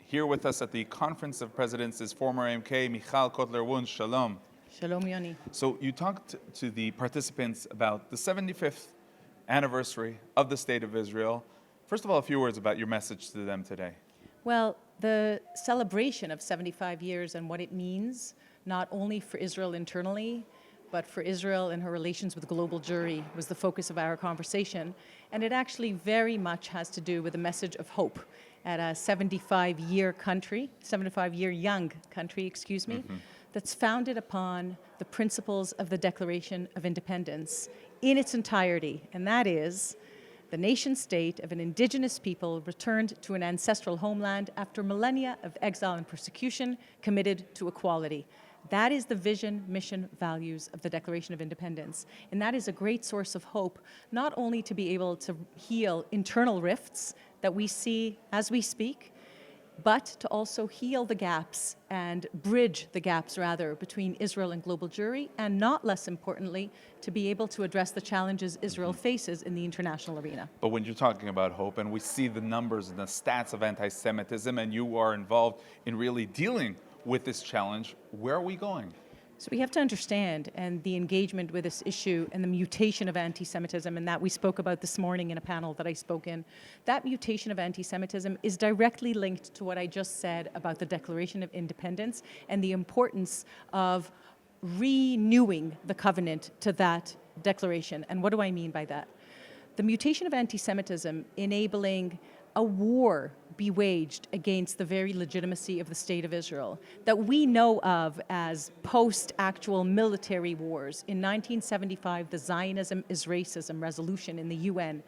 Here with us at the Conference of Presidents is former MK Michal Cotler Wunsh. Shalom. Shalom, Yoni. So you talked to the participants about the 75th anniversary of the State of Israel. First of all, a few words about your message to them today. Well, the celebration of 75 years and what it means, not only for Israel internally, but for Israel and her relations with the global Jewry was the focus of our conversation. And it actually very much has to do with a message of hope at a 75-year young country, that's founded upon the principles of the Declaration of Independence in its entirety. And that is the nation state of an indigenous people returned to an ancestral homeland after millennia of exile and persecution, committed to equality. That is the vision, mission, values of the Declaration of Independence. And that is a great source of hope, not only to be able to heal internal rifts that we see as we speak, but to also heal the gaps and bridge the gaps, rather, between Israel and global Jewry, and not less importantly, to be able to address the challenges Israel faces in the international arena. But when you're talking about hope, and we see the numbers and the stats of anti-Semitism, and you are involved in really dealing with this challenge, where are we going? So we have to understand, and the engagement with this issue and the mutation of anti-Semitism, and that we spoke about this morning in a panel that I spoke in, that mutation of anti-Semitism is directly linked to what I just said about the Declaration of Independence and the importance of renewing the covenant to that declaration. And what do I mean by that? The mutation of anti-Semitism enabling a war be waged against the very legitimacy of the State of Israel that we know of as post-actual military wars. In 1975, the Zionism is Racism resolution in the UN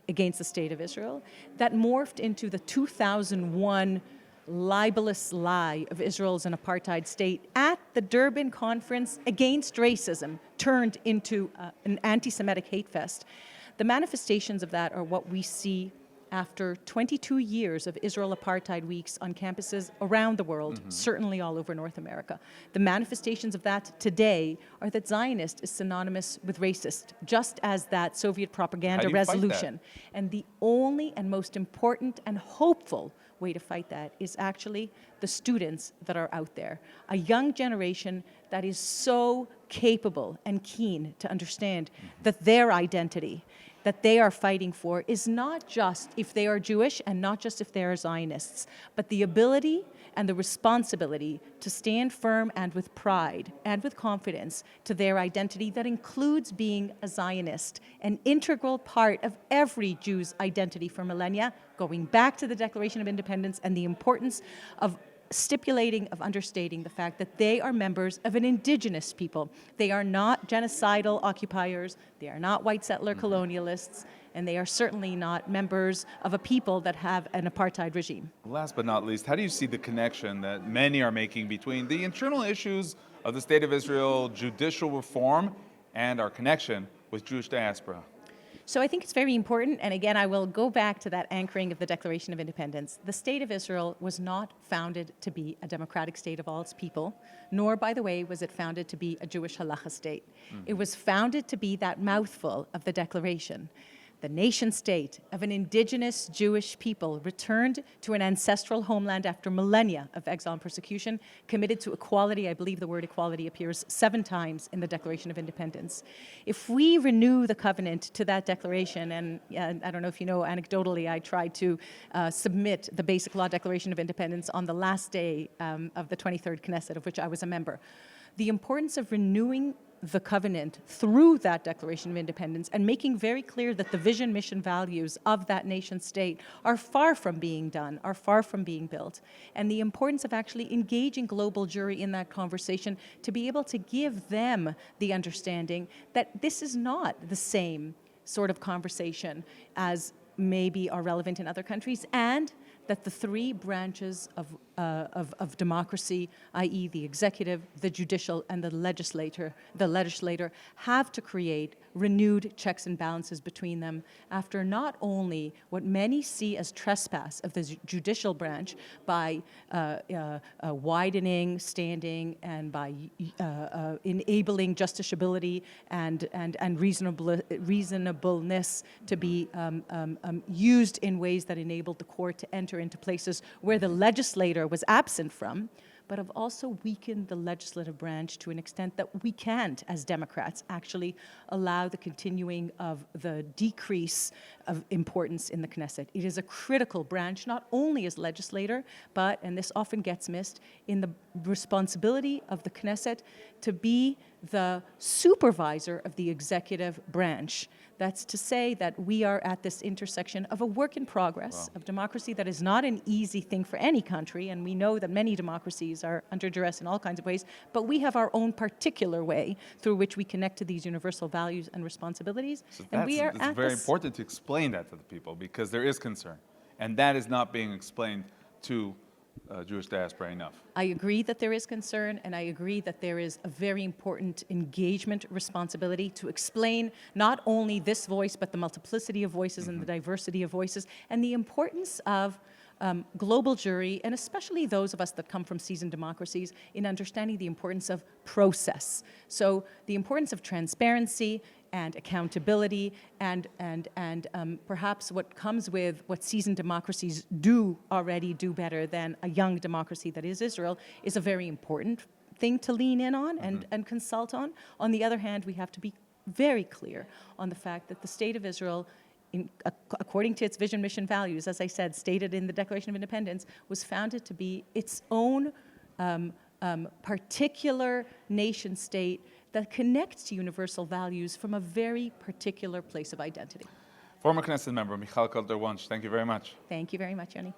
against the State of Israel that morphed into the 2001 libelous lie of Israel as an apartheid state at the Durban Conference against racism turned into an anti-Semitic hate fest. The manifestations of that are what we see after 22 years of Israel apartheid weeks on campuses around the world, certainly all over North America. The manifestations of that today are that Zionist is synonymous with racist, just as that Soviet propaganda resolution. And the only and most important and hopeful way to fight that is actually the students that are out there. A young generation that is so capable and keen to understand that their identity that they are fighting for is not just if they are Jewish and not just if they are Zionists, but the ability and the responsibility to stand firm and with pride and with confidence to their identity that includes being a Zionist, an integral part of every Jew's identity for millennia, going back to the Declaration of Independence and the importance of understating the fact that they are members of an indigenous people. They are not genocidal occupiers, they are not white settler colonialists, and they are certainly not members of a people that have an apartheid regime. Last but not least, how do you see the connection that many are making between the internal issues of the State of Israel, judicial reform, and our connection with Jewish diaspora? So I think it's very important, and again, I will go back to that anchoring of the Declaration of Independence. The State of Israel was not founded to be a democratic state of all its people, nor, by the way, was it founded to be a Jewish halacha state. It was founded to be that mouthful of the Declaration. The nation state of an indigenous Jewish people returned to an ancestral homeland after millennia of exile and persecution, committed to equality. I believe the word equality appears 7 times in the Declaration of Independence. If we renew the covenant to that declaration, and I don't know if you know, anecdotally, I tried to submit the Basic Law Declaration of Independence on the last day of the 23rd Knesset, of which I was a member. The importance of renewing the covenant through that Declaration of Independence and making very clear that the vision, mission, values of that nation state are far from being done, are far from being built. And the importance of actually engaging global Jewry in that conversation to be able to give them the understanding that this is not the same sort of conversation as maybe are relevant in other countries, and that the 3 branches of democracy, i.e. the executive, the judicial, and the legislator, have to create renewed checks and balances between them after not only what many see as trespass of the judicial branch by widening standing and by enabling justiciability and reasonableness to be used in ways that enable the court to enter enter into places where the legislator was absent from, but have also weakened the legislative branch to an extent that we can't, as Democrats, actually allow the continuing of the decrease of importance in the Knesset. It is a critical branch, not only as legislator, but, and this often gets missed, in the responsibility of the Knesset to be the supervisor of the executive branch. That's to say that we are at this intersection of a work in progress of democracy that is not an easy thing for any country, and we know that many democracies are under duress in all kinds of ways, but we have our own particular way through which we connect to these universal values and responsibilities. So and we are it's at very this important to explain that to the people, because there is concern. And that is not being explained to Jewish diaspora enough. I agree that there is concern, and I agree that there is a very important engagement responsibility to explain not only this voice, but the multiplicity of voices and the diversity of voices, and the importance of global jury, and especially those of us that come from seasoned democracies, in understanding the importance of process. So the importance of transparency and accountability, and perhaps what comes with what seasoned democracies already do better than a young democracy that is Israel, is a very important thing to lean in on and consult on. On the other hand, we have to be very clear on the fact that the State of Israel, according to its vision, mission, values, as I said, stated in the Declaration of Independence, was founded to be its own particular nation state that connects to universal values from a very particular place of identity. Former Knesset member Michal Cotler, Wunsh, thank you very much. Thank you very much, Yoni.